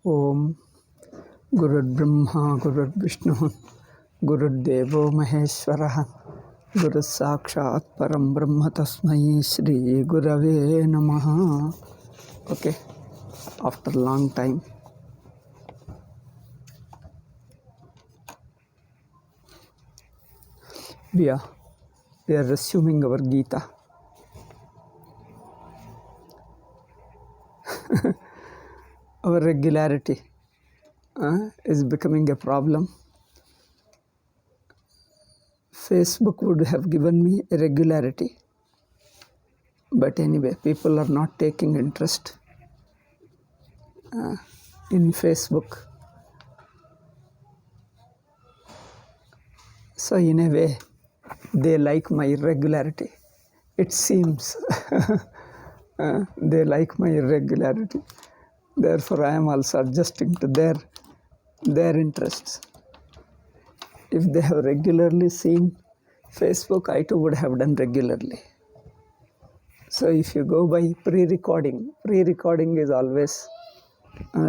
Om Gururbrahma Gururvishnu Gururdevo Maheshwara Guru Sakshat Param Brahma Tasmai Shri Gurave Namaha. Okay, after a long time, we are resuming our Gita. Our regularity is becoming a problem. Facebook would have given me a regularity, but anyway, people are not taking interest in Facebook. So in a way, they like my irregularity. It seems they like my irregularity. Therefore, I am also adjusting to their interests. If they have regularly seen Facebook, I too would have done regularly. So if you go by pre-recording is always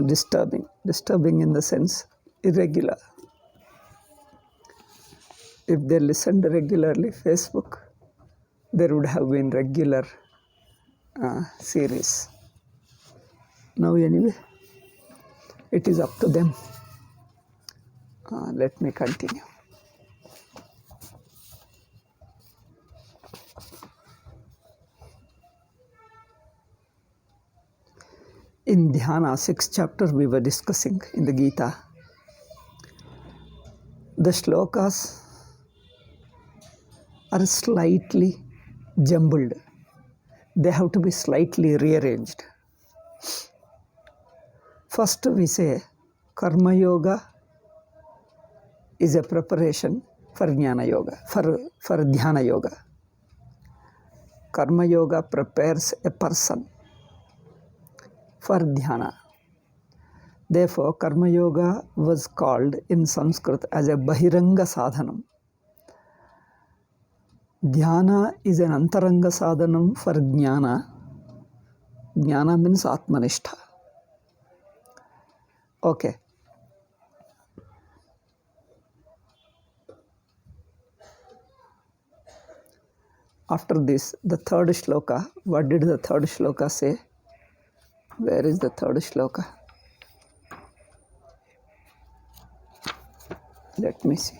disturbing in the sense irregular. If they listened regularly, Facebook, there would have been regular series. Now anyway, it is up to them. Let me continue. In Dhyana, 6th chapter, we were discussing in the Gita. The shlokas are slightly jumbled. They have to be slightly rearranged. First, we say Karma Yoga is a preparation for Jnana Yoga, for Dhyana Yoga. Karma Yoga prepares a person for Dhyana. Therefore, Karma Yoga was called in Sanskrit as a Bahiranga Sadhanam. Dhyana is an Antaranga Sadhanam for Jnana. Jnana means Atmanishtha. Okay. After this, the third shloka. What did the third shloka say? Where is the third shloka? Let me see.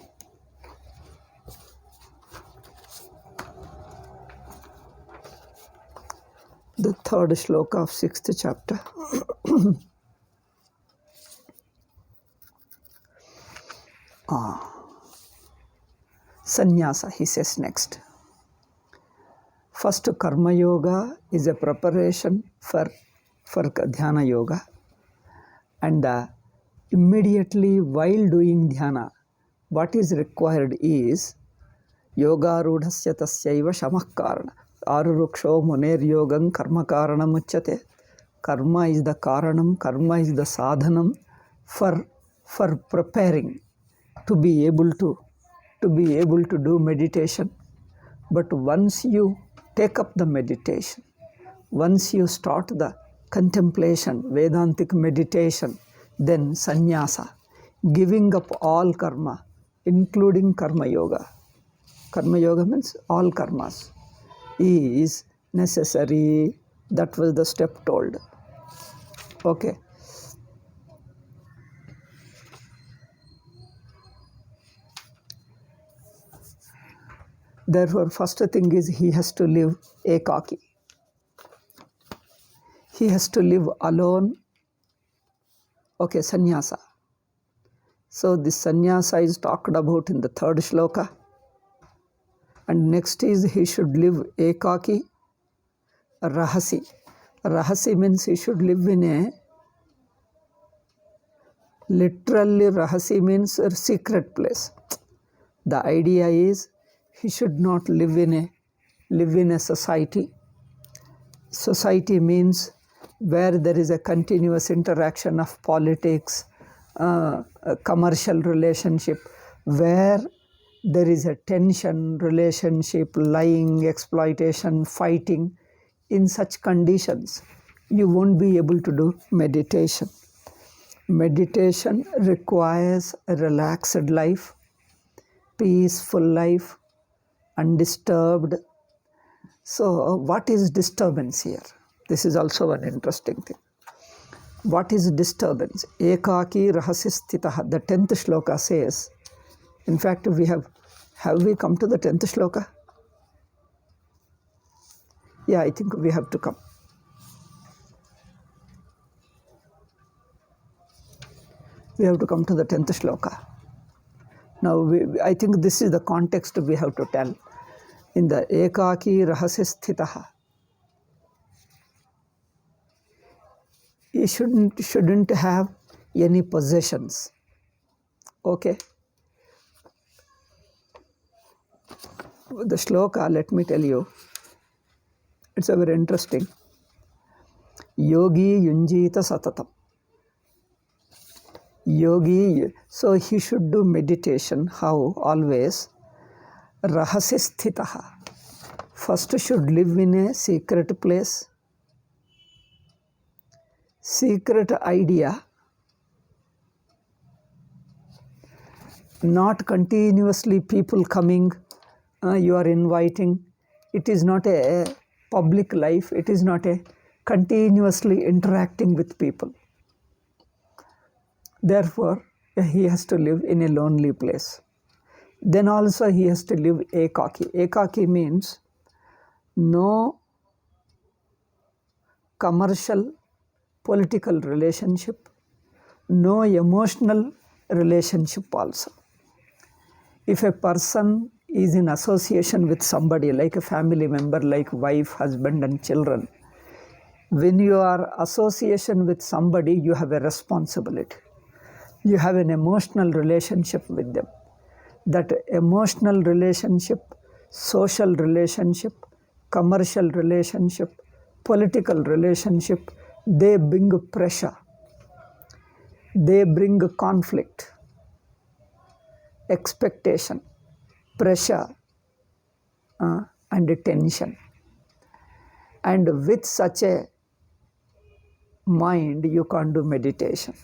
The third shloka of 6th chapter. Sannyasa, he says next. First, Karma Yoga is a preparation for Dhyana Yoga. And immediately while doing Dhyana, what is required is Yoga Rudhasya Tasyaiva Shamah Karana. Aruruksho Muner Yogam Karma Karanam Uchyate. Karma is the Karanam, Karma is the Sadhanam for preparing to be able to do meditation. But once you take up the meditation, once you start the contemplation, Vedantic meditation, then sannyasa, giving up all karma, including karma yoga. Karma yoga means all karmas is necessary. That was the step told. Okay. Therefore, first thing is he has to live ekaki. He has to live alone. Okay, sannyasa. So this sannyasa is talked about in the third shloka. And next is he should live ekaki, rahasi. Rahasi means he should live in a, literally rahasi means a secret place. The idea is he should not live in a society. Society means where there is a continuous interaction of politics, a commercial relationship, where there is a tension, relationship, lying, exploitation, fighting. In such conditions, you won't be able to do meditation. Meditation requires a relaxed life, peaceful life, undisturbed. So what is disturbance here? This is also an interesting thing. What is disturbance? Ekaki rahasistitaha. The 10th shloka says, in fact, have we come to the 10th shloka? Yeah, I think we have to come. We have to come to the 10th shloka. Now, I think this is the context we have to tell. In the ekaki rahasisthitaha, he shouldn't have any possessions. Okay? The shloka, let me tell you, it's a very interesting. Yogi yunjita satatam. Yogi, so he should do meditation. How? Always. Rahasisthitaha. First should live in a secret place. Secret idea. Not continuously people coming, you are inviting. It is not a public life. It is not a continuously interacting with people. Therefore, he has to live in a lonely place. Then also he has to live ekaki. Ekaki means no commercial, political relationship, no emotional relationship also. If a person is in association with somebody, like a family member, like wife, husband and children, when you are association with somebody, you have a responsibility. You have an emotional relationship with them. That emotional relationship, social relationship, commercial relationship, political relationship, they bring pressure. They bring conflict, expectation, pressure, and tension. And with such a mind, you can't do meditation.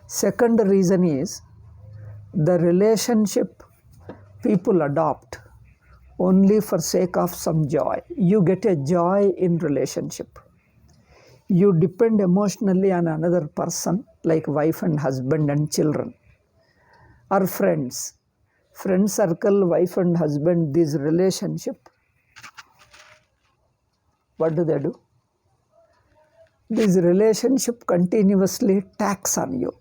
Second reason is the relationship people adopt only for sake of some joy. You get a joy in relationship. You depend emotionally on another person, like wife and husband and children, or friends. Friend circle, wife and husband, this relationship, what do they do? This relationship continuously tax on you,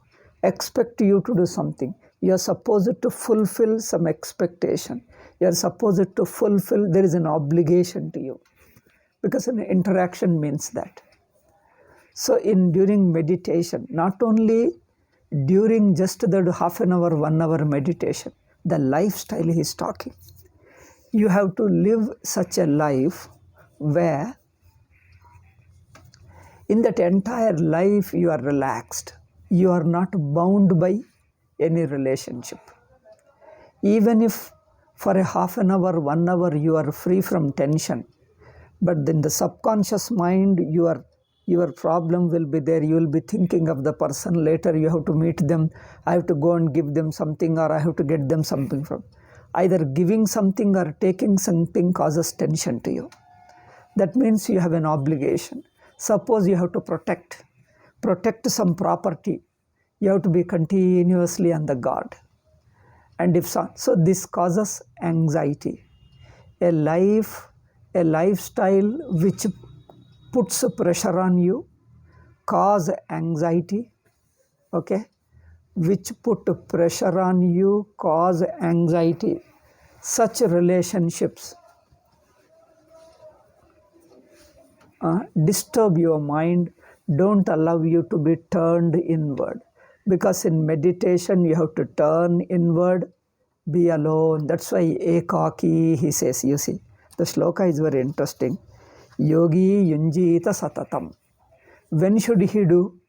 expect you to do something. You are supposed to fulfill some expectation. You are supposed to fulfill, there is an obligation to you, because an interaction means that. So during meditation, not only during just the half an hour, 1 hour meditation, the lifestyle he is talking. You have to live such a life where in that entire life you are relaxed. You are not bound by any relationship. Even if for a half an hour, 1 hour you are free from tension, but then the subconscious mind, your problem will be there. You will be thinking of the person. Later you have to meet them. I have to go and give them something, or I have to get them something from. Either giving something or taking something causes tension to you. That means you have an obligation. Suppose you have to protect some property. You have to be continuously on the guard. And if so this causes anxiety. A lifestyle which puts pressure on you, cause anxiety, okay? Which put pressure on you, cause anxiety. Such relationships disturb your mind, don't allow you to be turned inward. Because in meditation, you have to turn inward, be alone. That's why ekaki, he says, you see. The shloka is very interesting. Yogi yunjita satatam. When should he do?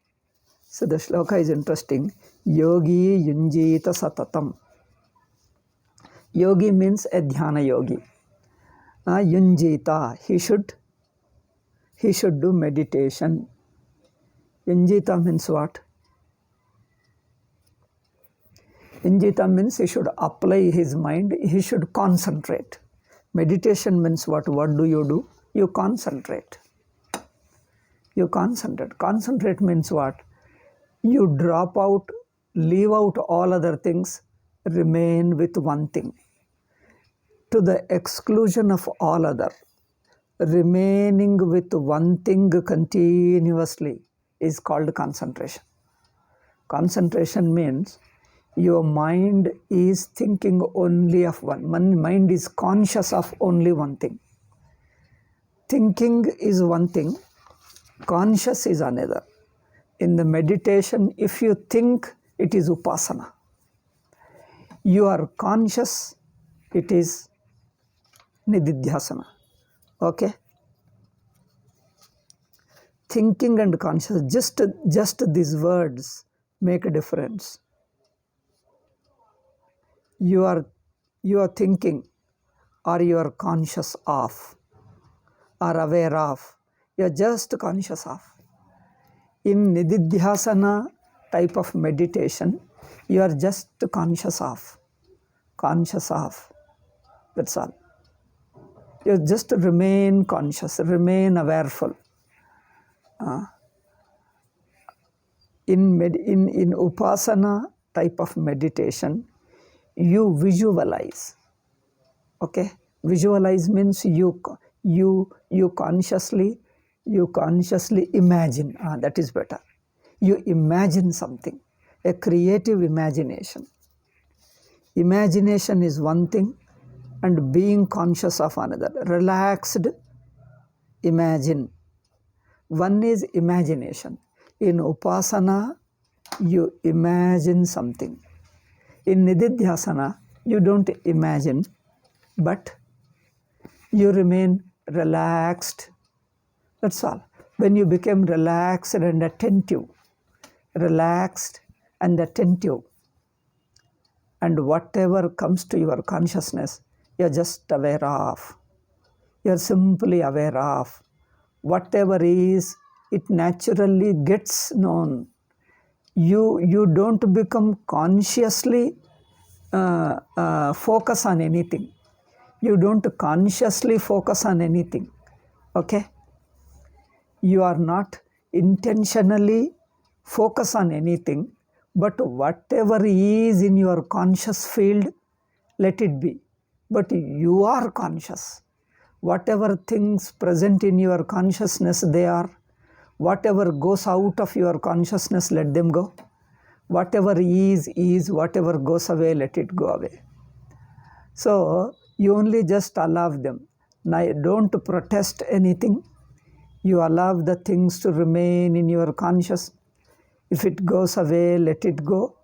So the shloka is interesting. Yogi yunjita satatam. Yogi means a dhyana yogi. Yunjita, he should do meditation. Yunjita means what? Ingita means he should apply his mind, he should concentrate. Meditation means what? What do? You concentrate. You concentrate. Concentrate means what? You drop out, leave out all other things, remain with one thing. To the exclusion of all other. Remaining with one thing continuously is called concentration. Concentration means your mind is thinking only of one. Mind is conscious of only one thing. Thinking is one thing, conscious is another. In the meditation, if you think, it is upasana. You are conscious, it is nididhyasana. Okay? Thinking and conscious, just these words make a difference. You are thinking, or you are conscious of, or aware of. You are just conscious of. In nididhyasana type of meditation, you are just conscious of. Conscious of. That's all. You just remain conscious, remain awareful. In upasana type of meditation, you visualize. Okay? Visualize means you consciously imagine. That is better. You imagine something, a creative imagination. Imagination is one thing, and being conscious of another. Relaxed, imagine. One is imagination. In upasana, you imagine something. In nididhyasana, you don't imagine, but you remain relaxed. That's all. When you become relaxed and attentive, and whatever comes to your consciousness, you're just aware of. You're simply aware of. Whatever is, it naturally gets known. You don't become consciously focus on anything. You don't consciously focus on anything. Okay? You are not intentionally focus on anything, but whatever is in your conscious field, let it be. But you are conscious. Whatever things present in your consciousness, they are. Whatever goes out of your consciousness, let them go. Whatever is. Whatever goes away, let it go away. So, you only just allow them. Now, don't protest anything. You allow the things to remain in your conscious. If it goes away, let it go.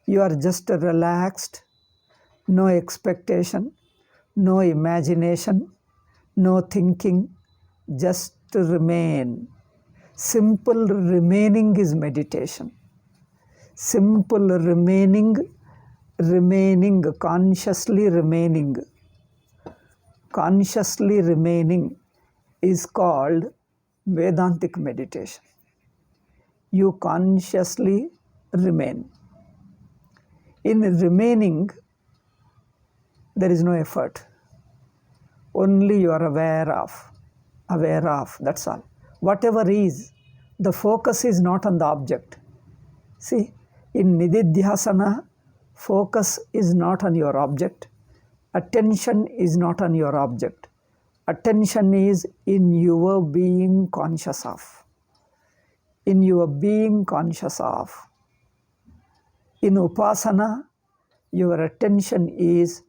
You are just relaxed. No expectation, no imagination, no thinking, just remain. Simple remaining is meditation. Simple remaining, consciously remaining. Consciously remaining is called Vedantic meditation. You consciously remain. In remaining, there is no effort. Only you are aware of, that's all. Whatever is, the focus is not on the object. See, in nididhyasana, focus is not on your object. Attention is not on your object. Attention is in your being conscious of. In your being conscious of. In upasana, your attention is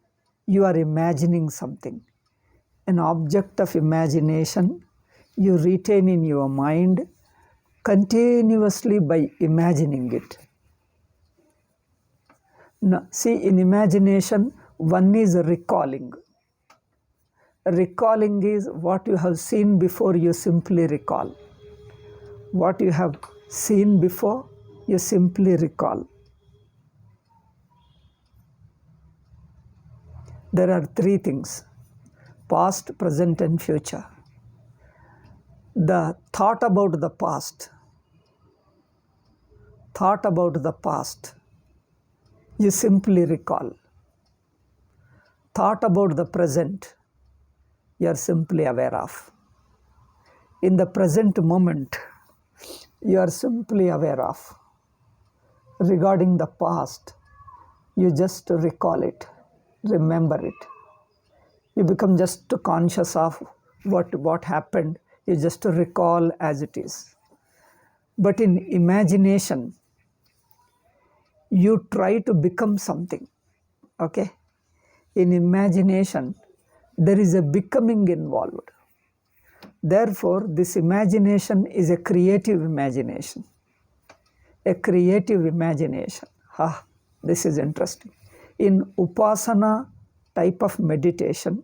you are imagining something. An object of imagination you retain in your mind continuously by imagining it. Now, see, in imagination, one is recalling. Recalling is what you have seen before, you simply recall. What you have seen before, you simply recall. There are three things: past, present, and future. The thought about the past you simply recall. Thought about the present, you are simply aware of. In the present moment, you are simply aware of. Regarding the past, you just recall it, remember it. You become just conscious of what happened, you just recall as it is. But in imagination, you try to become something, okay? In imagination, there is a becoming involved. Therefore, this imagination is a creative imagination. A creative imagination. This is interesting. In Upasana type of meditation,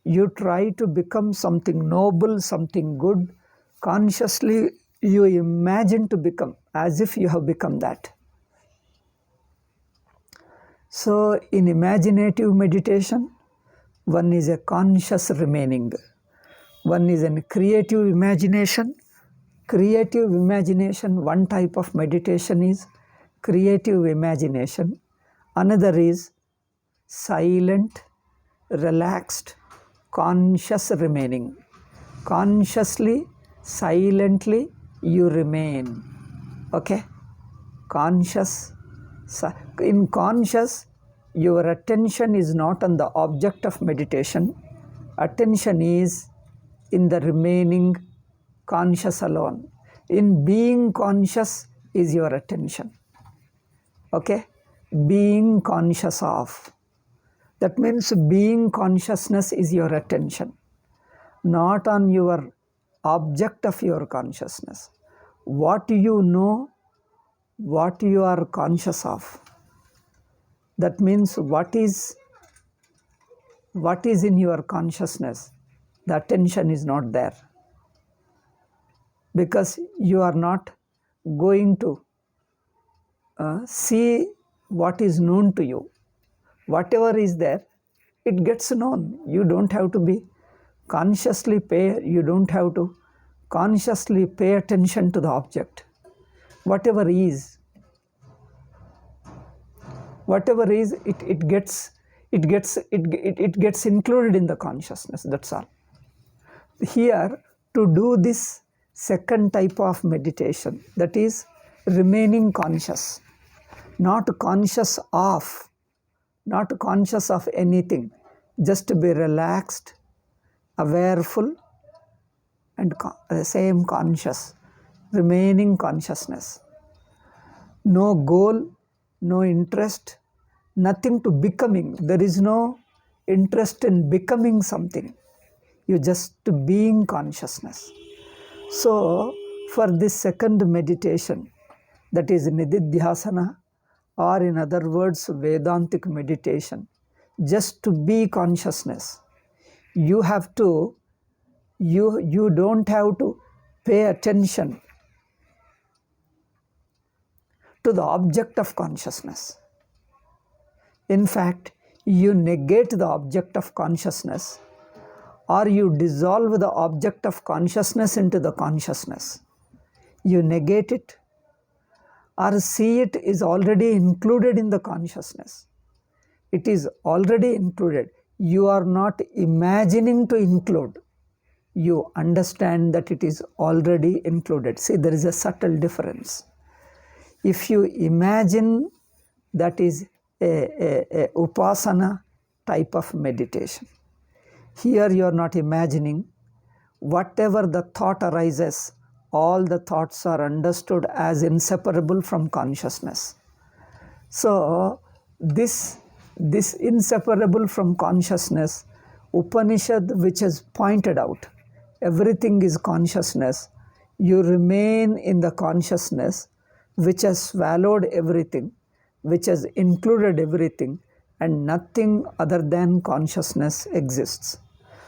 you try to become something noble, something good. Consciously, you imagine to become as if you have become that. So, in imaginative meditation, one is a conscious remaining. One is a creative imagination. Creative imagination, one type of meditation is creative imagination. Another is silent, relaxed, conscious remaining. Consciously, silently, you remain. Okay? Conscious. In conscious, your attention is not on the object of meditation. Attention is in the remaining conscious alone. In being conscious is your attention. Okay? Being conscious of. That means being consciousness is your attention, not on your object of your consciousness. What you know, what you are conscious of. That means what is in your consciousness, the attention is not there. Because you are not going to see what is known to you. Whatever is there, it gets known. You don't have to be consciously you don't have to consciously pay attention to the object. Whatever is, it gets included in the consciousness. That's all. Here, to do this second type of meditation, that is remaining conscious, not conscious of anything, just to be relaxed, awareful, and same conscious, remaining consciousness. No goal, no interest, nothing to becoming. There is no interest in becoming something. You just being consciousness. So, for this second meditation, that is Nididhyasana, or in other words, Vedantic meditation, just to be consciousness. You have to, you don't have to pay attention to the object of consciousness. In fact, you negate the object of consciousness, or you dissolve the object of consciousness into the consciousness. You negate it, or see it is already included in the consciousness. It is already included. You are not imagining to include. You understand that it is already included. See, there is a subtle difference. If you imagine, that is a upasana type of meditation. Here you are not imagining. Whatever the thought arises, all the thoughts are understood as inseparable from consciousness. So this inseparable from consciousness, Upanishad which has pointed out, everything is consciousness. You remain in the consciousness which has swallowed everything, which has included everything, and nothing other than consciousness exists.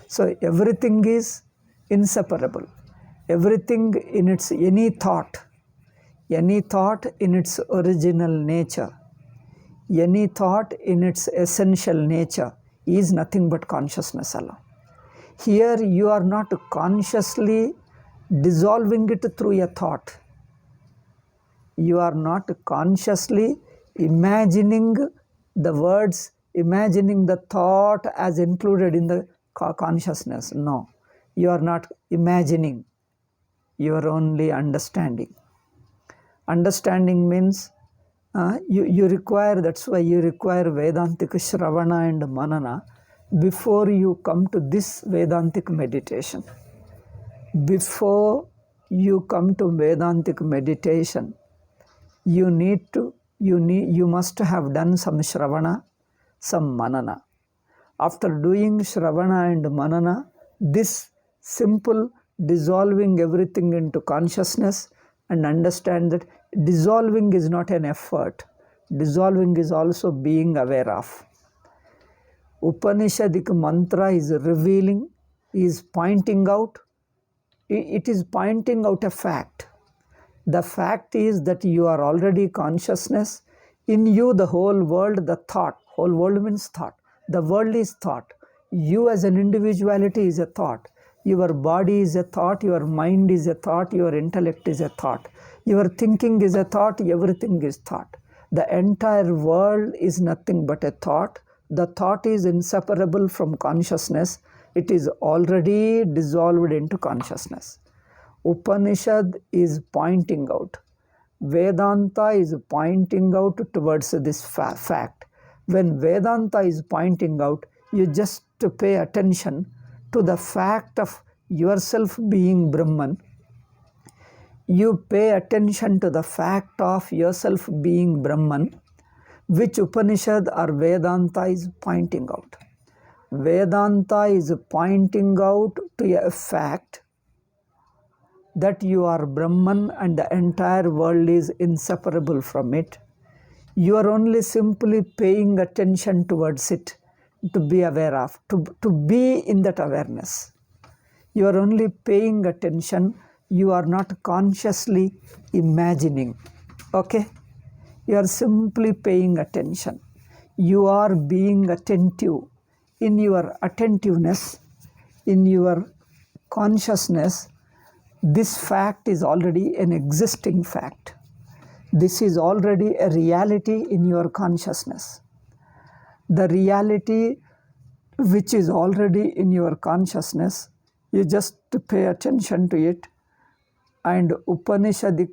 So everything is inseparable. Everything in its, any thought in its original nature, any thought in its essential nature is nothing but consciousness alone. Here you are not consciously dissolving it through a thought. You are not consciously imagining the words, imagining the thought as included in the consciousness. No, you are not imagining, you are only understanding. Understanding means you require, that's why you require Vedantic Shravana and Manana before you come to this Vedantic meditation. Before you come to Vedantic meditation, you must have done some Shravana, some Manana. After doing Shravana and Manana, this simple dissolving everything into consciousness, and understand that dissolving is not an effort. Dissolving is also being aware of. Upanishadic mantra is revealing, is pointing out. It is pointing out a fact. The fact is that you are already consciousness. In you, the whole world, the thought. Whole world means thought. The world is thought. You as an individuality is a thought. Your body is a thought. Your mind is a thought. Your intellect is a thought. Your thinking is a thought. Everything is thought. The entire world is nothing but a thought. The thought is inseparable from consciousness. It is already dissolved into consciousness. Upanishad is pointing out. Vedanta is pointing out towards this fact. When Vedanta is pointing out, you just pay attention to the fact of yourself being Brahman. You pay attention to the fact of yourself being Brahman, which Upanishad or Vedanta is pointing out. Vedanta is pointing out to a fact that you are Brahman and the entire world is inseparable from it. You are only simply paying attention towards it, to be aware of, to be in that awareness. You are only paying attention. You are not consciously imagining. Okay? You are simply paying attention. You are being attentive. In your attentiveness, in your consciousness, this fact is already an existing fact. This is already a reality in your consciousness. The reality which is already in your consciousness, you just pay attention to it, and Upanishadic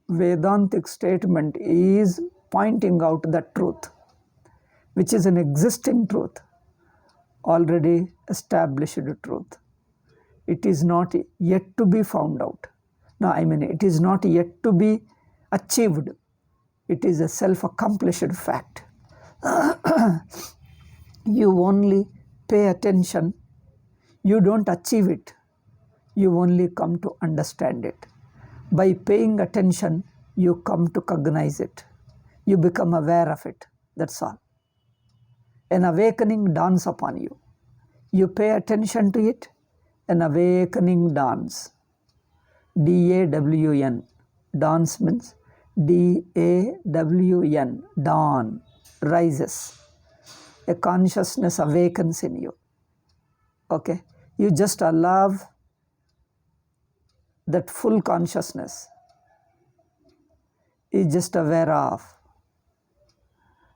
Vedantic statement is pointing out the truth, which is an existing truth, already established truth. It is not yet to be found out. No, it is not yet to be achieved. It is a self-accomplished fact. You only pay attention. You don't achieve it. You only come to understand it. By paying attention, you come to cognize it. You become aware of it. That's all. An awakening dawns upon you. You pay attention to it, an awakening dawns. D-A-W-N. Dawns means D-A-W-N. Dawn. Rises. A consciousness awakens in you. Okay? You just allow that full consciousness is just aware of.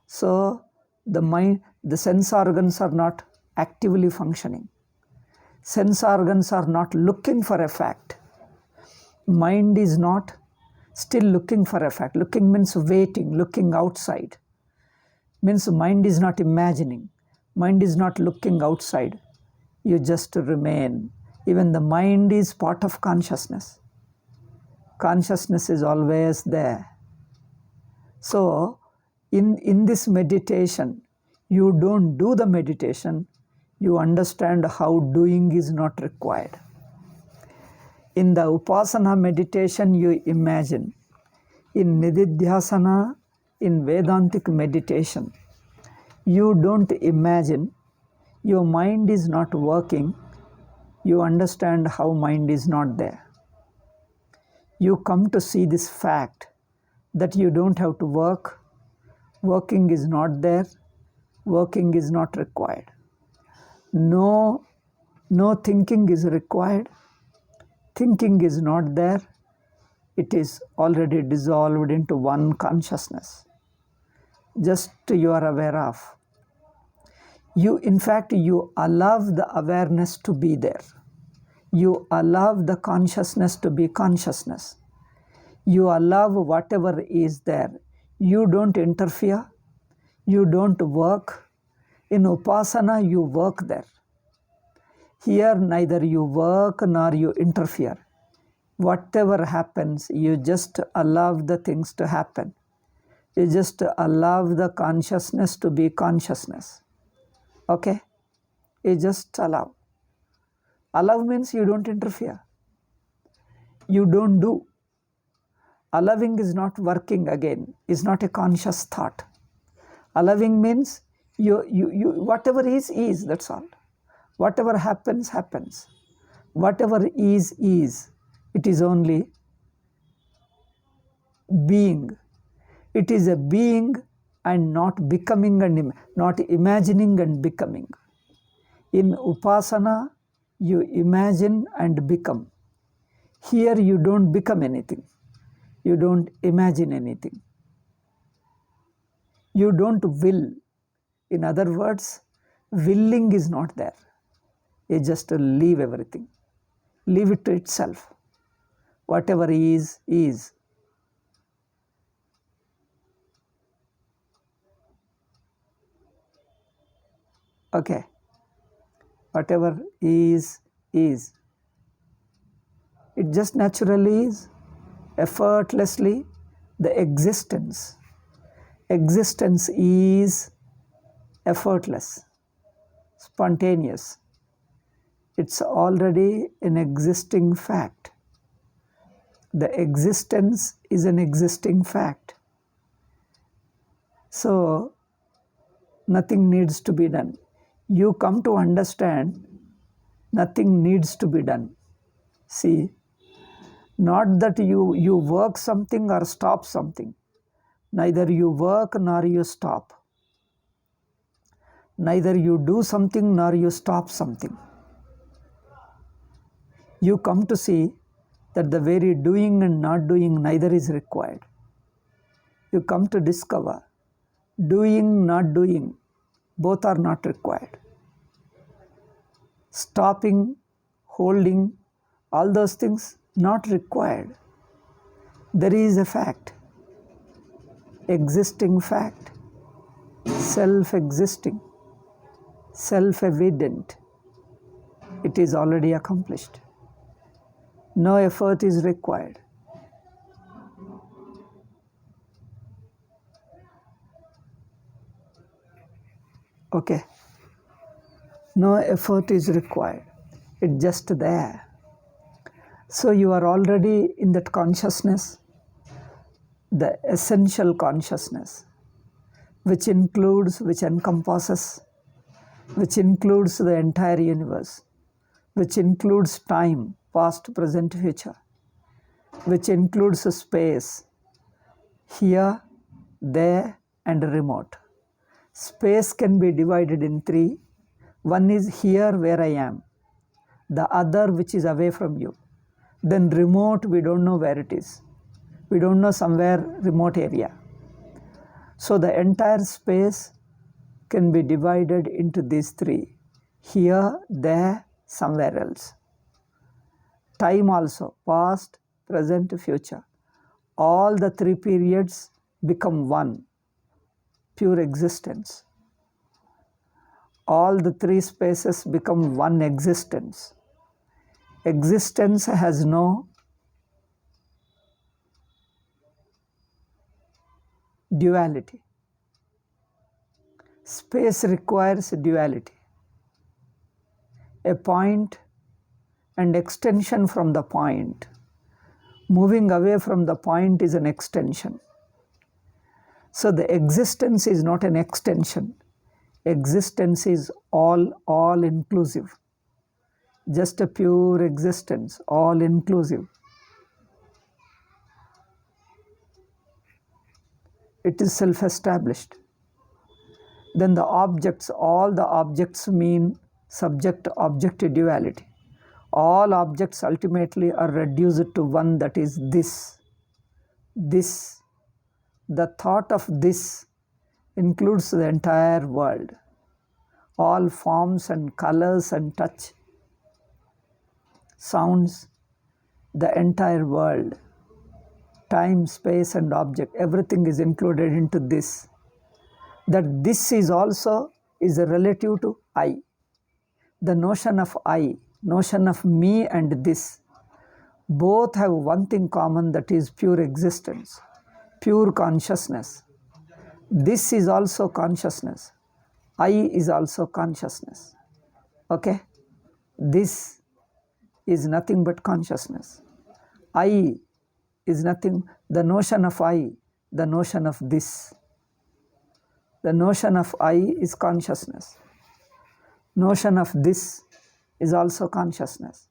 So the mind, the sense organs are not actively functioning. Sense organs are not looking for a fact. Mind is not still looking for a fact. Looking means waiting, looking outside. Means mind is not imagining. Mind is not looking outside. You just remain. Even the mind is part of consciousness. Consciousness is always there. So, in this meditation, you don't do the meditation, you understand how doing is not required. In the Upasana meditation, you imagine. In Nididhyasana, in Vedantic meditation, you don't imagine. Your mind is not working. You understand how mind is not there. You come to see this fact that you don't have to work. Working is not there. Working is not required. No thinking is required. Thinking is not there. It is already dissolved into one consciousness. just you are aware of. In fact, you allow the awareness to be there. You allow the consciousness to be consciousness. You allow whatever is there. You don't interfere. You don't work. In Upasana, you work there. Here, neither you work nor you interfere. Whatever happens, you just allow the things to happen. You just allow the consciousness to be consciousness. Okay? You just allow. Allow means you don't interfere. You don't do. Allowing is not working again, is not a conscious thought. Allowing means you whatever is, that's all. Whatever happens, happens. Whatever is. It is only being. It is a being and not becoming and not imagining and becoming. In Upasana, you imagine and become. Here you don't become anything. You don't imagine anything. You don't will. In other words, willing is not there. You just leave everything. Leave it to itself. Whatever is. Okay. Whatever is. It just naturally is. Effortlessly, the existence. Existence is effortless, spontaneous. It's already an existing fact. The existence is an existing fact. So, nothing needs to be done. You come to understand nothing needs to be done. See, not that you work something or stop something. Neither you work nor you stop. Neither you do something nor you stop something. You come to see that the very doing and not doing neither is required. You come to discover doing, not doing, both are not required. Stopping, holding, all those things not required. There is a fact, existing fact, self-existing, self-evident. It is already accomplished. No effort is required. Okay. No effort is required. It's just there. So you are already in that consciousness, the essential consciousness, which includes, which encompasses, which includes the entire universe, which includes time, past, present, future, which includes space, here, there, and remote. Space can be divided in three. One is here where I am, the other which is away from you. Then remote, we don't know where it is. We don't know somewhere remote area. So the entire space can be divided into these three. Here, there, somewhere else. Time also, past, present, future. All the three periods become one, pure existence. All the three spaces become one existence. Existence has no duality. Space requires duality. A point and extension from the point. Moving away from the point is an extension. So the existence is not an extension. Existence is all inclusive. Just a pure existence, all inclusive. It is self-established. Then the objects, all the objects mean subject-object duality. All objects ultimately are reduced to one, that is this. This. The thought of this includes the entire world, all forms and colors and touch, sounds, the entire world, time, space and object, everything is included into this. That this is also is relative to I. The notion of I, notion of me and this, both have one thing common, that is pure existence, pure consciousness. This is also consciousness. I is also consciousness. Okay? This is nothing but consciousness. I is nothing, the notion of I, the notion of this. The notion of I is consciousness. Notion of this is also consciousness.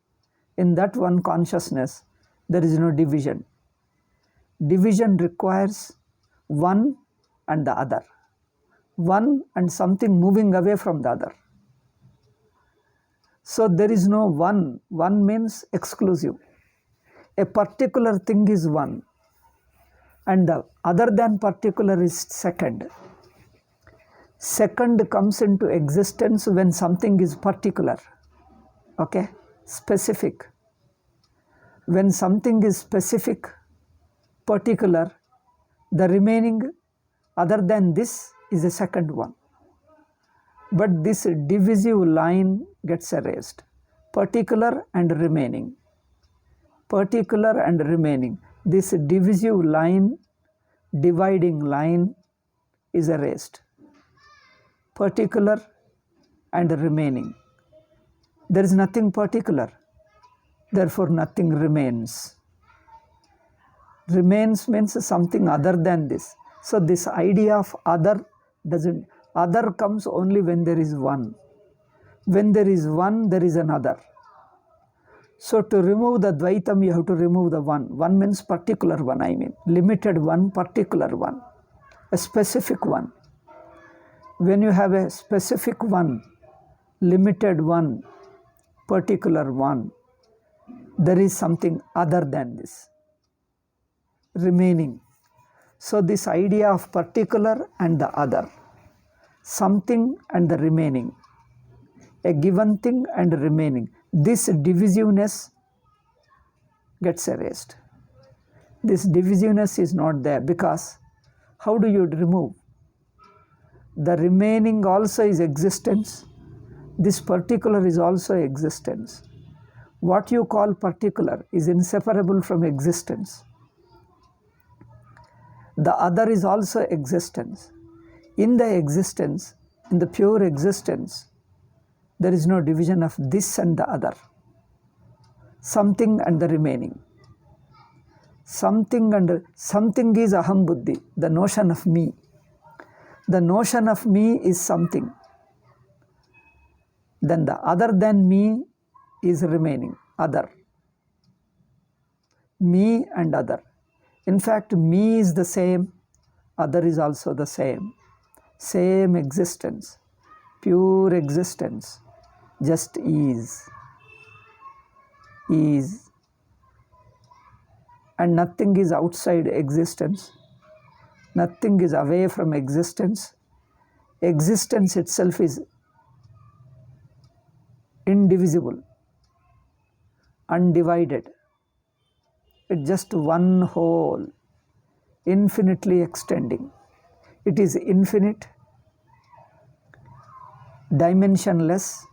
In that one consciousness, there is no division. Division requires one and the other. One and something moving away from the other. So there is no one. One means exclusive. A particular thing is one, and the other than particular is second. Second comes into existence when something is particular. Okay? Specific. When something is specific, particular, the remaining other than this is a second one. But this divisive line gets erased. Particular and remaining. Particular and remaining. This divisive line, dividing line is erased. Particular and remaining. There is nothing particular, therefore nothing remains. Remains means something other than this. So this idea of other doesn't, other comes only when there is one. When there is one, there is another. So to remove the Dvaitam, you have to remove the one. One means particular one, I mean. Limited one, particular one. A specific one. When you have a specific one, limited one, particular one, there is something other than this. Remaining. So this idea of particular and the other. Something and the remaining. A given thing and remaining. This divisiveness gets erased. This divisiveness is not there, because how do you remove? The remaining also is existence. This particular is also existence. What you call particular is inseparable from existence. The other is also existence. In the existence, in the pure existence, there is no division of this and the other. Something and the remaining. Something is aham buddhi, the notion of me. The notion of me is something. Then the other than me is remaining, other. Me and other. In fact, me is the same, other is also the same. Same existence, pure existence, just is. Is. And nothing is outside existence. Nothing is away from existence. Existence itself is indivisible, undivided. It's just one whole, infinitely extending. It is infinite, dimensionless.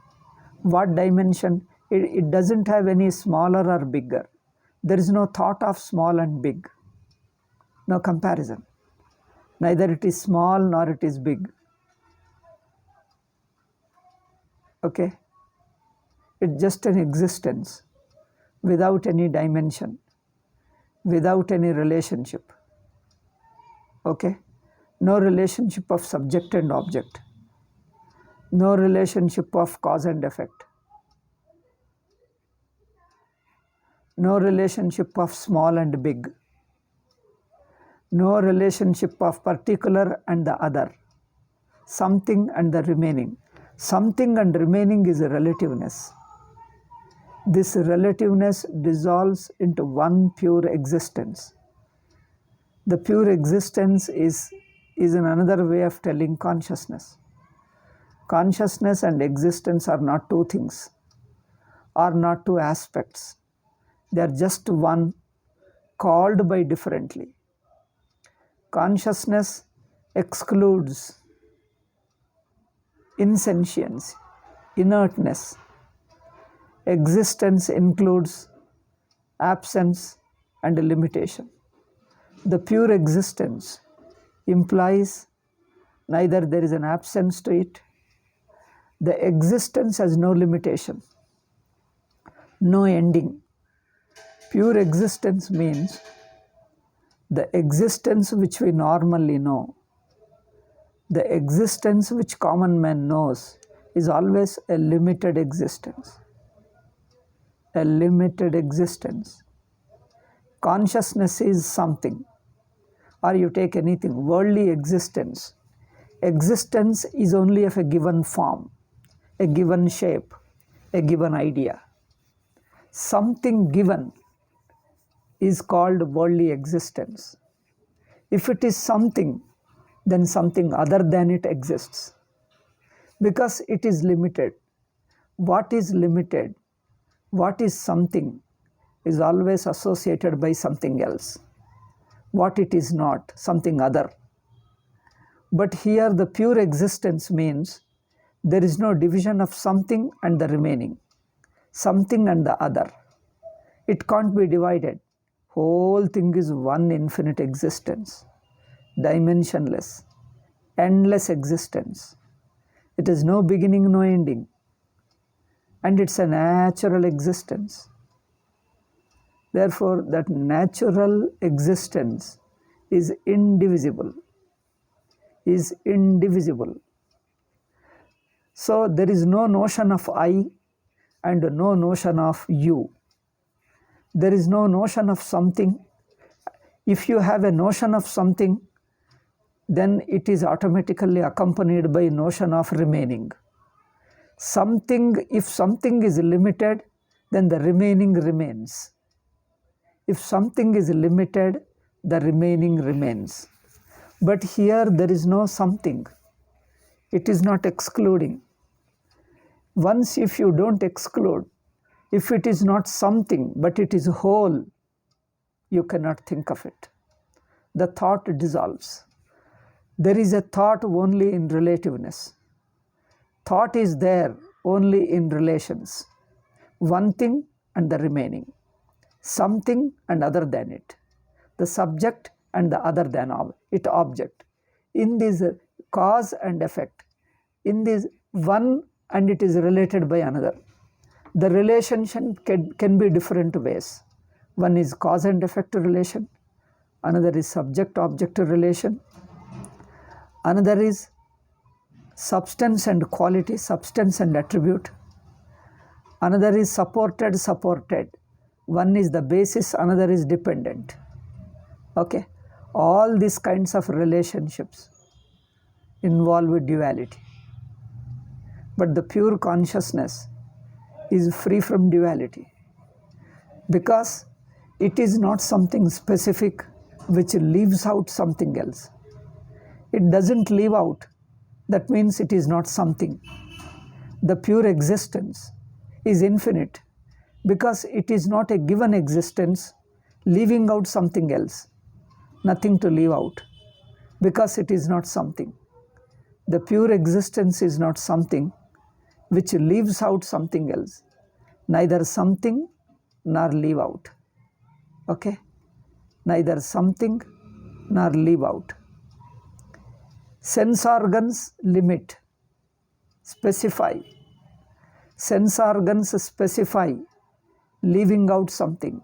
What dimension? It doesn't have any smaller or bigger. There is no thought of small and big. No comparison. Neither it is small nor it is big. Okay? It's just an existence without any dimension, without any relationship. Okay? No relationship of subject and object. No relationship of cause and effect. No relationship of small and big. No relationship of particular and the other. Something and the remaining. Something and remaining is a relativeness. This relativeness dissolves into one pure existence. The pure existence is is another way of telling consciousness. Consciousness and existence are not two things, are not two aspects. They are just one, called by differently. Consciousness excludes insentience, inertness. Existence includes absence and limitation. The pure existence implies neither there is an absence to it, the existence has no limitation, no ending. Pure existence means the existence which we normally know, the existence which common man knows, is always a limited existence. A limited existence. Consciousness is something, or you take anything, worldly existence. Existence is only of a given form, a given shape, a given idea. Something given is called worldly existence. If it is something, then something other than it exists, because it is limited. What is limited, what is something, is always associated by something else. What it is not, something other. But here the pure existence means there is no division of something and the remaining, something and the other. It can't be divided. Whole thing is one infinite existence, dimensionless, endless existence. It has no beginning, no ending. And it's a natural existence. Therefore, that natural existence is indivisible. Is indivisible. So there is no notion of I and no notion of you. There is no notion of something. If you have a notion of something, then it is automatically accompanied by notion of remaining. Something, if something is limited, then the remaining remains. If something is limited, the remaining remains. But here there is no something. It is not excluding. Once if you don't exclude, if it is not something but it is whole, you cannot think of it. The thought dissolves. There is a thought only in relativeness. Thought is there only in relations. One thing and the remaining. Something and other than it. The subject and the other than it object. In this cause and effect. In this one and it is related by another. The relationship can be different ways. One is cause and effect relation. Another is subject-object relation. Another is substance and quality, substance and attribute. Another is supported. One is the basis, another is dependent. Okay. All these kinds of relationships involve duality. But the pure consciousness is free from duality, because it is not something specific which leaves out something else. It doesn't leave out. That means it is not something. The pure existence is infinite, because it is not a given existence leaving out something else. Nothing to leave out, because it is not something. The pure existence is not something which leaves out something else. Neither something nor leave out. Okay? Neither something nor leave out. Sense organs limit, specify. Sense organs specify, leaving out something.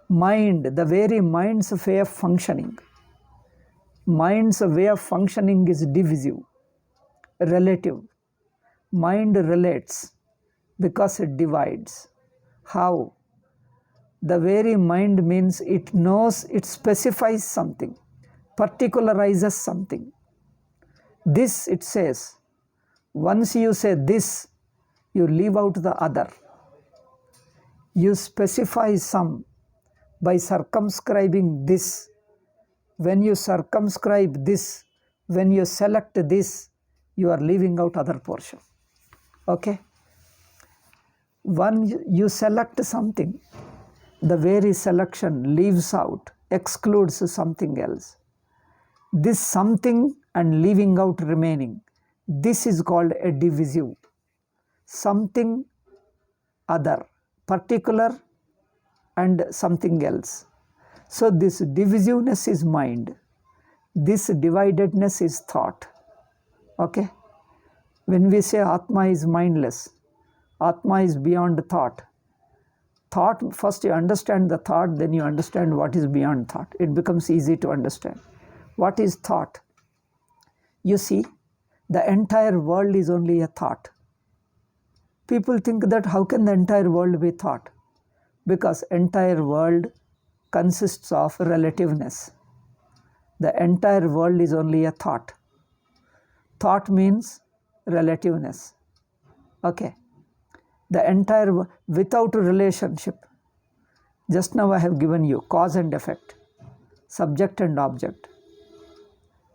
Mind, the very mind's way of functioning. Mind's way of functioning is divisive, relative. Mind relates because it divides. How? The very mind means it knows, it specifies something, particularizes something. This, it says. Once you say this, you leave out the other. You specify some by circumscribing this, When you circumscribe this, when you select this, you are leaving out other portion. Okay? When you select something, the very selection leaves out, excludes something else. This something and leaving out remaining, this is called a divisive. Something other, particular and something else. So this divisiveness is mind. This dividedness is thought. Okay? When we say Atma is mindless, Atma is beyond thought. Thought, first you understand the thought, then you understand what is beyond thought. It becomes easy to understand. What is thought? You see, the entire world is only a thought. People think that how can the entire world be thought? Because entire world consists of relativeness. The entire world is only a thought. Thought means relativeness. Okay. The entire, without relationship. Just now I have given you cause and effect, subject and object,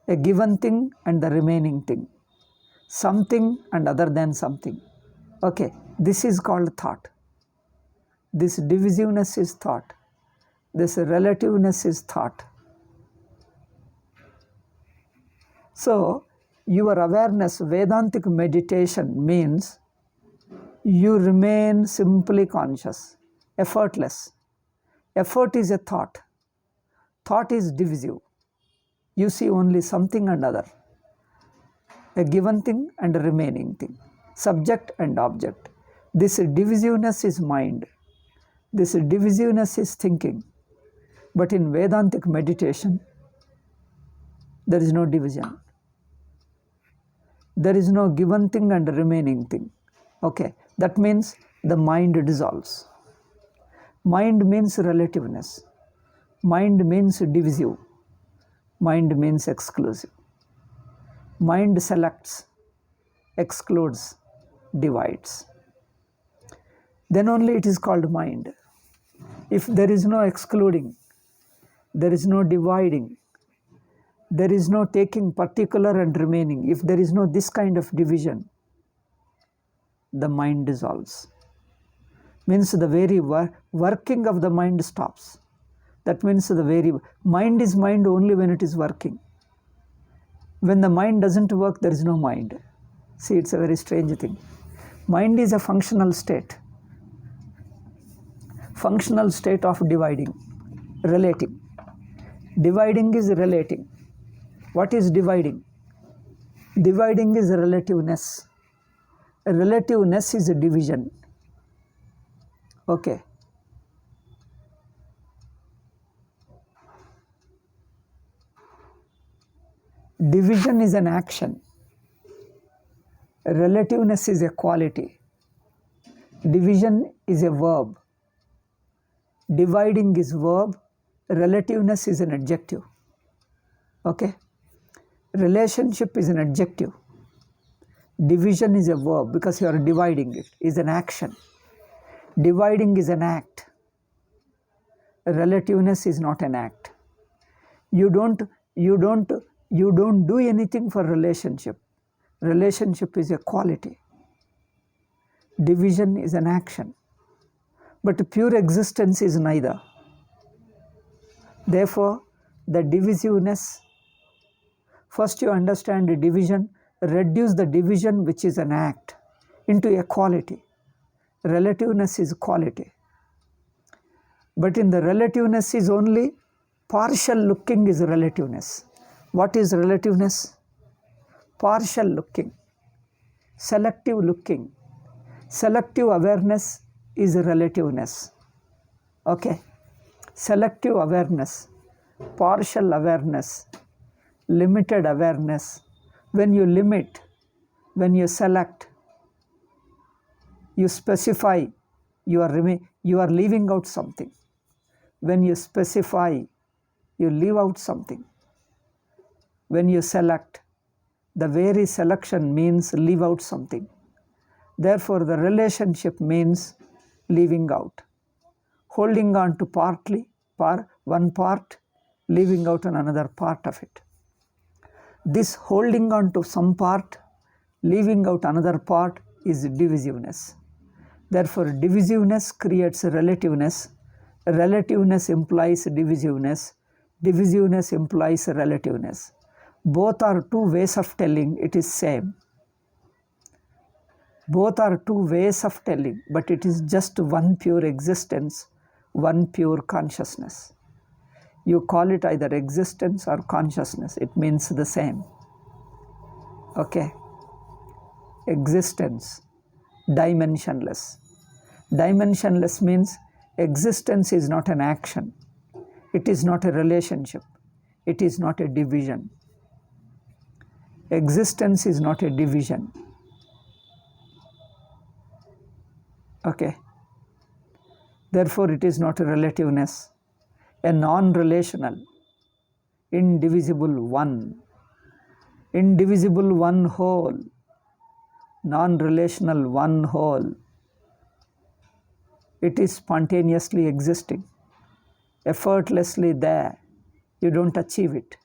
a given thing and the remaining thing, something and other than something. Okay, this is called thought. This divisiveness is thought. This relativeness is thought. So, your awareness, Vedantic meditation means you remain simply conscious, effortless. Effort is a thought. Thought is divisive. You see only something and other, a given thing and a remaining thing, subject and object. This divisiveness is mind. This divisiveness is thinking. But in Vedantic meditation, there is no division. There is no given thing and remaining thing. Okay, that means the mind dissolves. Mind means relativeness. Mind means divisive. Mind means exclusive. Mind selects, excludes, divides. Then only it is called mind. If there is no excluding, there is no dividing, there is no taking particular and remaining, if there is no this kind of division, the mind dissolves. Means the very working of the mind stops. That means the very mind is mind only when it is working. When the mind doesn't work, there is no mind. See, it's a very strange thing. Mind is a functional state. Functional state of dividing, relating. Dividing is relating. What is dividing? Dividing is relativeness. Relativeness is a division. Okay. Division is an action. Relativeness is a quality. Division is a verb. Dividing is verb. Relativeness is an adjective. Okay? Relationship is an adjective. Division is a verb because you are dividing it, is an action. Dividing is an act. Relativeness is not an act. You don't do anything for relationship. Relationship is a quality. Division is an action. But pure existence is neither. Therefore, the divisiveness, first you understand the division, reduce the division which is an act into a quality. Relativeness is quality. But in the relativeness is only partial looking is relativeness. What is relativeness? Partial looking, selective looking. Selective awareness is relativeness. Okay? Selective awareness, partial awareness, limited awareness. When you limit, when you select, you specify, you are leaving out something. When you specify, you leave out something. When you select, the very selection means leave out something. Therefore, the relationship means leaving out. Holding on to partly, one part, leaving out another part of it. This holding on to some part, leaving out another part is divisiveness. Therefore, divisiveness creates relativeness. Relativeness implies divisiveness. Divisiveness implies relativeness. Both are two ways of telling it is same. Both are two ways of telling, but it is just one pure existence, one pure consciousness. You call it either existence or consciousness, it means the same. Okay? Existence, dimensionless. Dimensionless means existence is not an action. It is not a relationship. It is not a division. Existence is not a division. Okay. Therefore, it is not a relativeness, a non-relational, indivisible one, indivisible one whole, non-relational one whole. It is spontaneously existing, effortlessly there. You don't achieve it.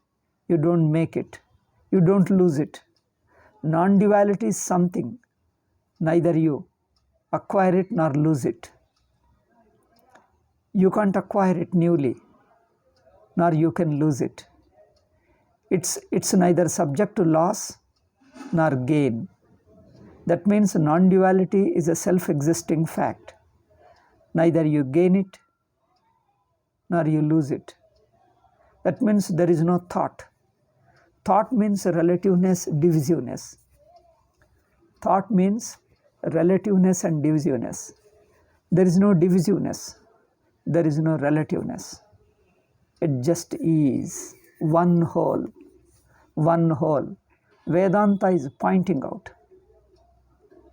You don't make it. You don't lose it. Non-duality is something. Neither you acquire it nor lose it. You can't acquire it newly, nor you can lose it. It's neither subject to loss nor gain. That means non-duality is a self-existing fact. Neither you gain it nor you lose it. That means there is no thought. Thought means relativeness, divisiveness. Thought means relativeness and divisiveness. There is no divisiveness. There is no relativeness. It just is one whole. One whole. Vedanta is pointing out.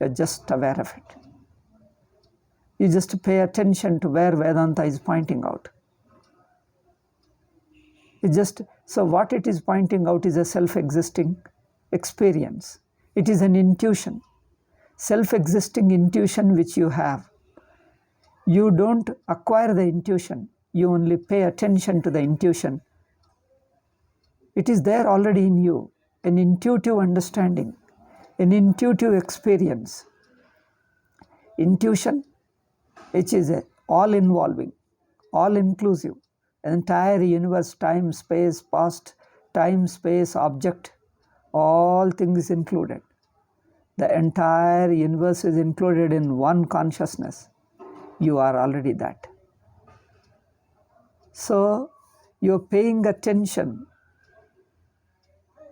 You're just aware of it. You just pay attention to where Vedanta is pointing out. So what it is pointing out is a self-existing experience. It is an intuition. Self-existing intuition which you have. You don't acquire the intuition. You only pay attention to the intuition. It is there already in you. An intuitive understanding. An intuitive experience. Intuition, which is all-involving, all-inclusive. Entire universe, time, space, past, time, space, object, all things included. The entire universe is included in one consciousness. You are already that. So, you're paying attention.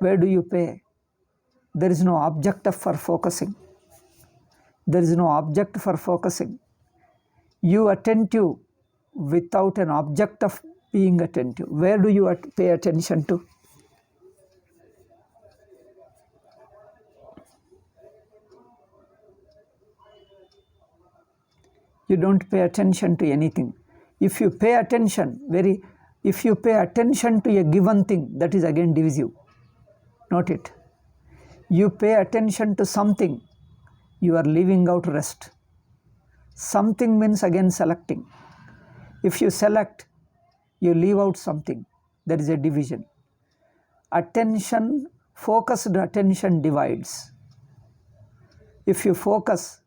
Where do you pay? There is no object for focusing. There is no object for focusing. You attentive without an object of being attentive. Where do you pay attention to? You don't pay attention to anything. If you pay attention to a given thing, that is again divisive. Note it. You pay attention to something, you are leaving out rest. Something means again selecting. If you select, you leave out something. There is a division. Attention, focused attention divides. If you focus,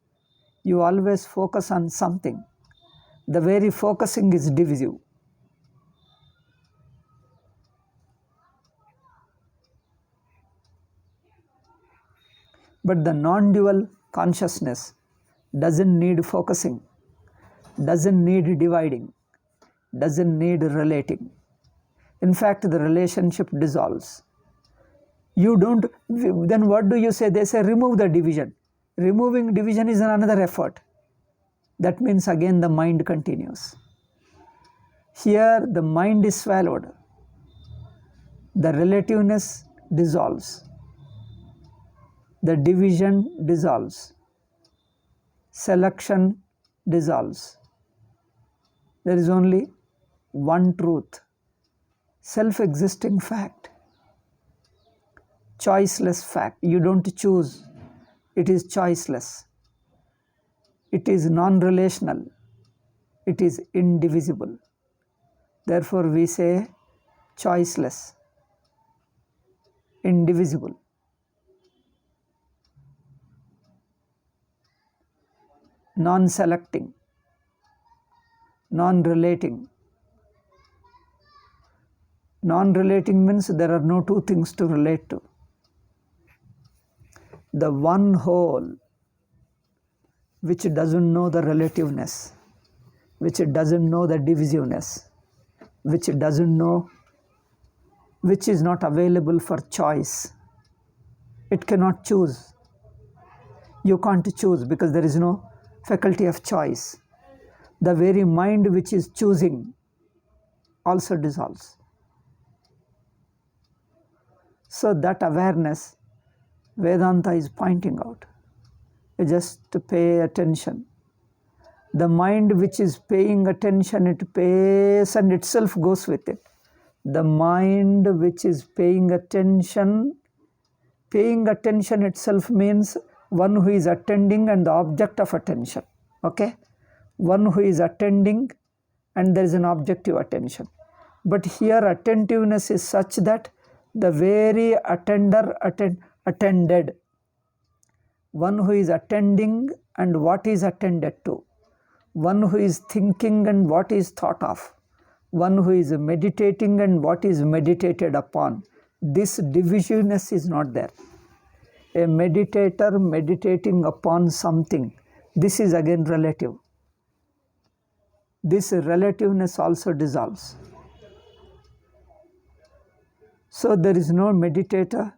you always focus on something. The very focusing is divisive. But the non-dual consciousness doesn't need focusing, doesn't need dividing, doesn't need relating. In fact, the relationship dissolves. Then what do you say? They say remove the division. Removing division is another effort. That means again the mind continues. Here the mind is swallowed. The relativeness dissolves. The division dissolves. Selection dissolves. There is only one truth, self-existing fact, choiceless fact. You don't choose. It is choiceless. It is non-relational. It is indivisible. Therefore, we say choiceless, indivisible. Non-selecting, non-relating. Non-relating means there are no two things to relate to. The one whole which doesn't know the relativeness, which doesn't know the divisiveness, which doesn't know, which is not available for choice. It cannot choose. You can't choose because there is no faculty of choice. The very mind which is choosing also dissolves. So that awareness Vedanta is pointing out. Just to pay attention. The mind which is paying attention, it pays and itself goes with it. The mind which is paying attention itself means one who is attending and the object of attention. Okay? One who is attending and there is an objective attention. But here attentiveness is such that the very attender attended. One who is attending and what is attended to. One who is thinking and what is thought of. One who is meditating and what is meditated upon. This divisiveness is not there. A meditator meditating upon something, this is again relative. This relativeness also dissolves. So there is no meditator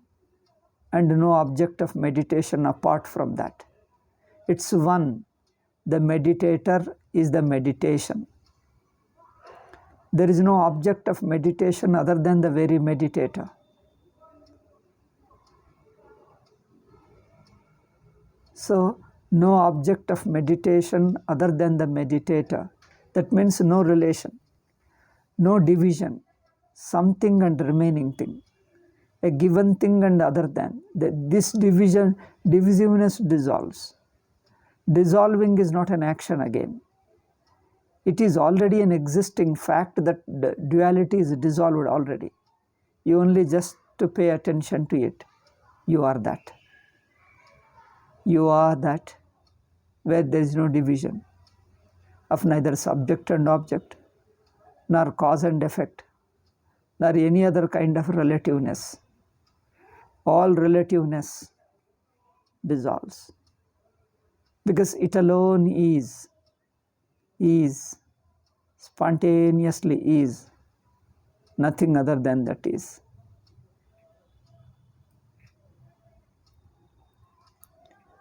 and no object of meditation apart from that. It's one. The meditator is the meditation. There is no object of meditation other than the very meditator. So, no object of meditation other than the meditator. That means no relation, no division, something and remaining thing. A given thing and other than. This divisiveness dissolves. Dissolving is not an action again. It is already an existing fact that the duality is dissolved already. You only just to pay attention to it. You are that. You are that where there is no division of neither subject and object, nor cause and effect, nor any other kind of relativeness. All relativeness dissolves. Because it alone is, spontaneously is, nothing other than that is.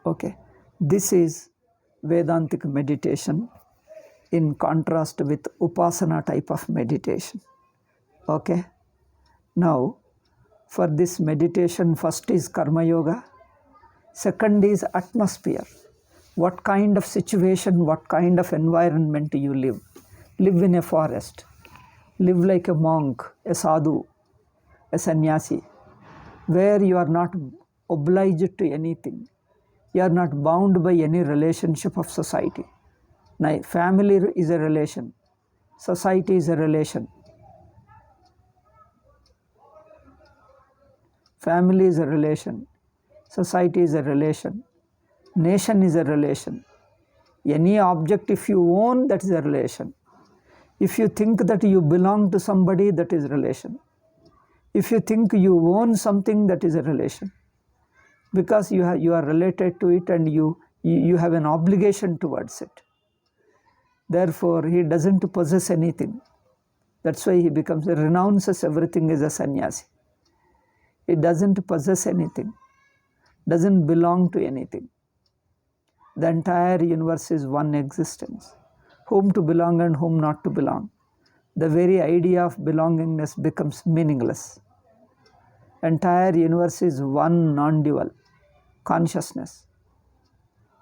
Okay, this is Vedantic meditation in contrast with Upasana type of meditation. Okay, now for this meditation, first is Karma Yoga, second is atmosphere. What kind of situation, what kind of environment you live. Live in a forest. Live like a monk, a sadhu, a sannyasi, where you are not obliged to anything. You are not bound by any relationship of society. Now, family is a relation. Society is a relation. Family is a relation. Society is a relation. Nation is a relation. Any object, if you own, that is a relation. If you think that you belong to somebody, that is relation. If you think you own something, that is a relation. Because you are related to it and you have an obligation towards it. Therefore, he doesn't possess anything. That's why he renounces everything as a sannyasi. He doesn't possess anything, doesn't belong to anything. The entire universe is one existence. Whom to belong and whom not to belong. The very idea of belongingness becomes meaningless. Entire universe is one non-dual consciousness.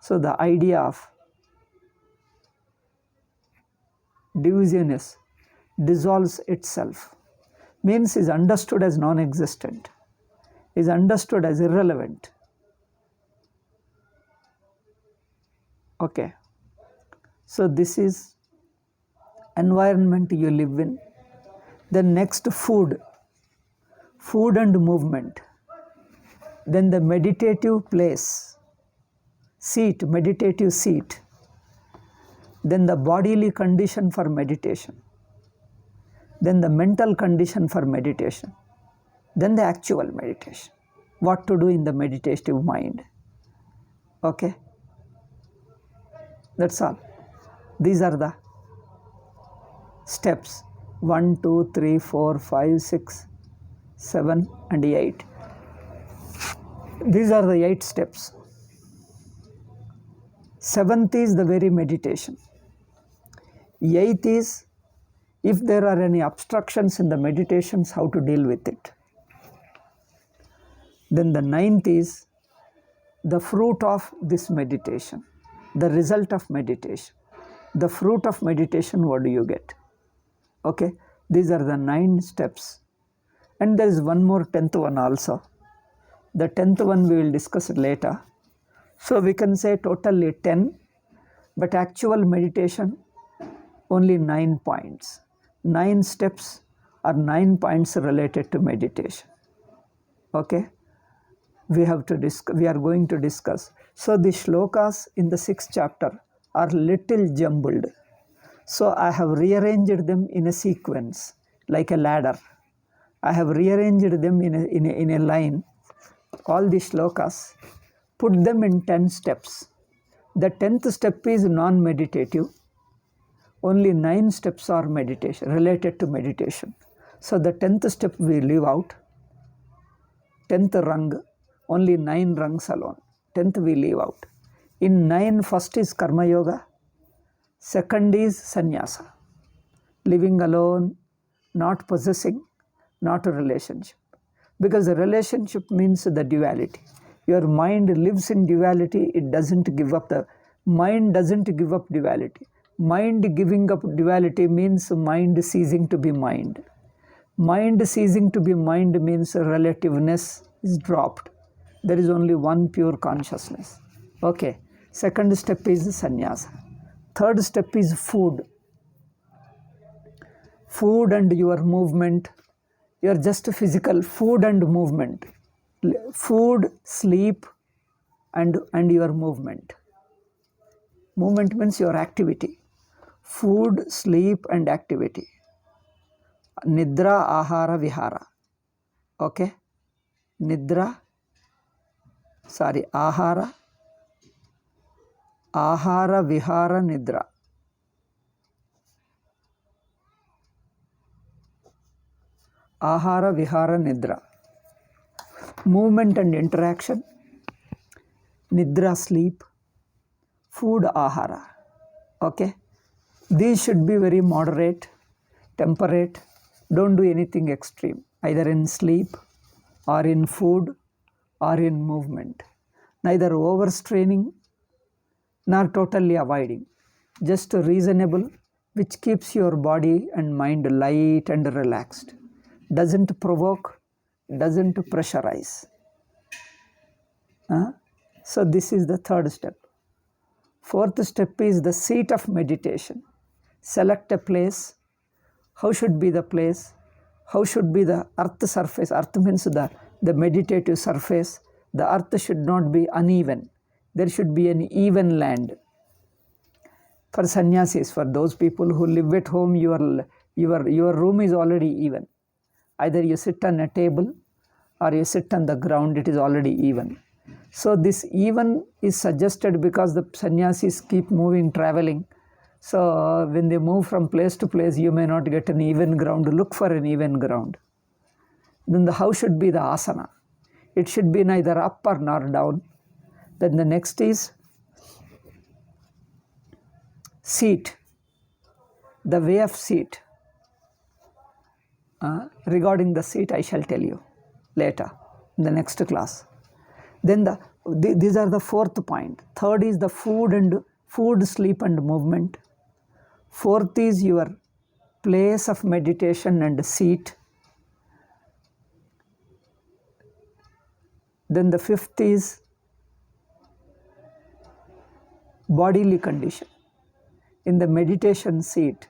So the idea of divisiveness dissolves itself. Means is understood as non-existent, is understood as irrelevant. Okay. So this is environment you live in. Then next, food and movement. Then the meditative place, meditative seat. Then the bodily condition for meditation. Then the mental condition for meditation. Then the actual meditation. What to do in the meditative mind. Okay? That's all. These are the steps. 1, 2, 3, 4, 5, 6, 7 and 8. These are the 8 steps. 7th is the very meditation. 8th is, if there are any obstructions in the meditations, how to deal with it. Then the 9th is the fruit of this meditation, the result of meditation. The fruit of meditation, what do you get? Okay, these are the 9 steps. And there is one more 10th one also. The 10th one we will discuss it later. So we can say totally 10, but actual meditation only 9 points. 9 steps or 9 points related to meditation. Okay, we are going to discuss. So the shlokas in the 6th chapter are little jumbled. So I have rearranged them in a sequence, like a ladder. I have rearranged them in a line, all the shlokas, put them in 10 steps. The 10th step is non-meditative. Only 9 steps are meditation, related to meditation. So the 10th step we leave out. 10th rung, only 9 rungs alone. 10th we leave out. In 9, first is karma yoga. Second is sannyasa. Living alone, not possessing, not a relationship. Because a relationship means the duality. Your mind lives in duality, it doesn't give up mind doesn't give up duality. Mind giving up duality means mind ceasing to be mind. Mind ceasing to be mind means relativeness is dropped. There is only one pure consciousness. Okay. Second step is sannyasa. Third step is food. Food and your movement. You are just physical. Food and movement. Food, sleep, and your movement. Movement means your activity. Food, sleep, and activity. Nidra, ahara, vihara. Okay? Ahara, vihara, nidra. Ahara, vihara, nidra. Movement and interaction. Nidra, sleep. Food, ahara. Okay? These should be very moderate, temperate. Don't do anything extreme, either in sleep or in food or in movement. Neither overstraining nor totally avoiding. Just reasonable, which keeps your body and mind light and relaxed. Doesn't provoke, doesn't pressurize. So this is the third step. Fourth step is the seat of meditation. Select a place. How should be the place? How should be the earth surface? Earth means the meditative surface. The earth should not be uneven. There should be an even land. For sannyasis, for those people who live at home, your room is already even. Either you sit on a table or you sit on the ground, it is already even. So this even is suggested because the sannyasis keep moving, traveling. So when they move from place to place, you may not get an even ground. Look for an even ground. Then the house should be the asana. It should be neither up or nor down. Then the next is seat. The way of seat. Regarding the seat, I shall tell you later in the next class. Then these are the fourth point. Third is the food, sleep and movement. Fourth is your place of meditation and seat. Then the fifth is bodily condition. In the meditation seat,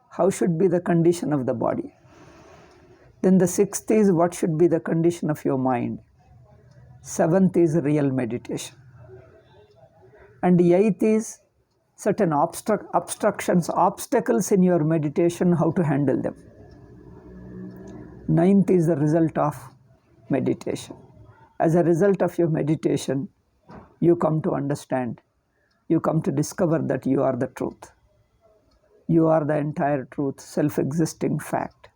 how should be the condition of the body? Then the 6th is what should be the condition of your mind. 7th is real meditation. And the 8th is certain obstructions, obstacles in your meditation, how to handle them. 9th is the result of meditation. As a result of your meditation, you come to understand, you come to discover that you are the truth. You are the entire truth, self-existing fact.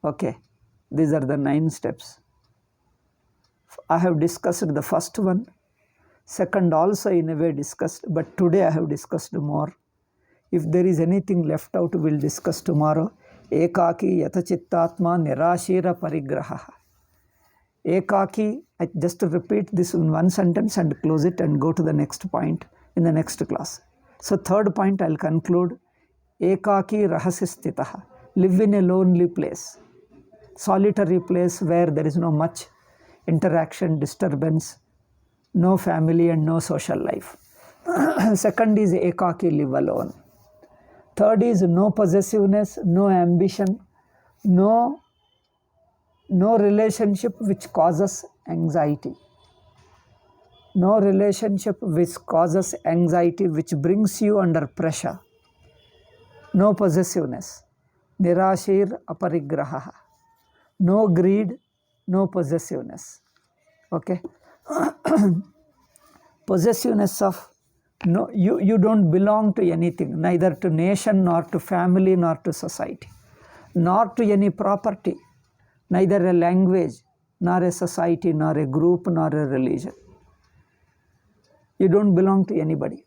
Okay, these are the 9 steps. I have discussed the first one, second also in a way discussed, but today I have discussed more. If there is anything left out, we will discuss tomorrow. Ekaki yatachittatma nirashira parigraha. Ekaki, just to repeat this in one sentence and close it and go to the next point in the next class. So third point I'll conclude. Ekaki rahasistitaha. Live in a lonely place, solitary place where there is no much interaction, disturbance, no family and no social life. Second is ekaki, live alone. Third is no possessiveness, no ambition, no relationship which causes anxiety. No relationship which causes anxiety, which brings you under pressure. No possessiveness. Nirashir aparigraha. No greed, no possessiveness. Okay. Possessiveness of, no, you don't belong to anything, neither to nation, nor to family, nor to society, nor to any property, neither a language, nor a society, nor a group, nor a religion. You don't belong to anybody.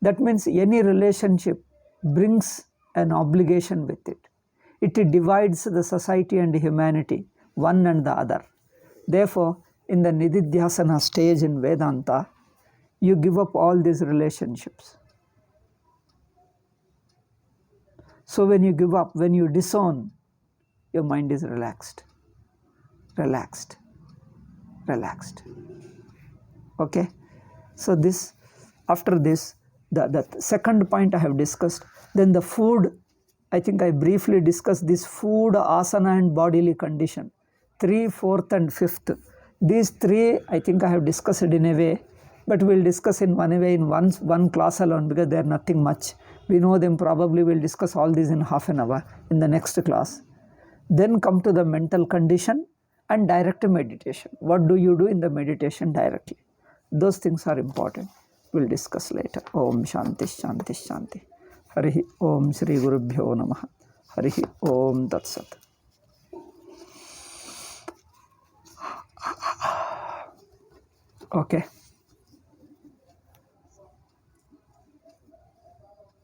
That means any relationship brings an obligation with it. It divides the society and humanity, one and the other. Therefore, in the Nididhyasana stage in Vedanta, you give up all these relationships. So when you give up, when you disown, your mind is relaxed. Relaxed. Relaxed. Okay? So this, after this, the second point I have discussed. Then the food, I think I briefly discussed this food, asana and bodily condition. 3, 4th and 5th. These 3 I think I have discussed in a way, but we'll discuss in one way in one class alone, because they are nothing much. We know them, probably we'll discuss all these in half an hour in the next class. Then come to the mental condition and direct meditation. What do you do in the meditation directly? Those things are important. We'll discuss later. Om Shanti Shanti Shanti. Harihi Om Shri Gurubhyo Namaha. Harihi Om Tat Sat. Okay.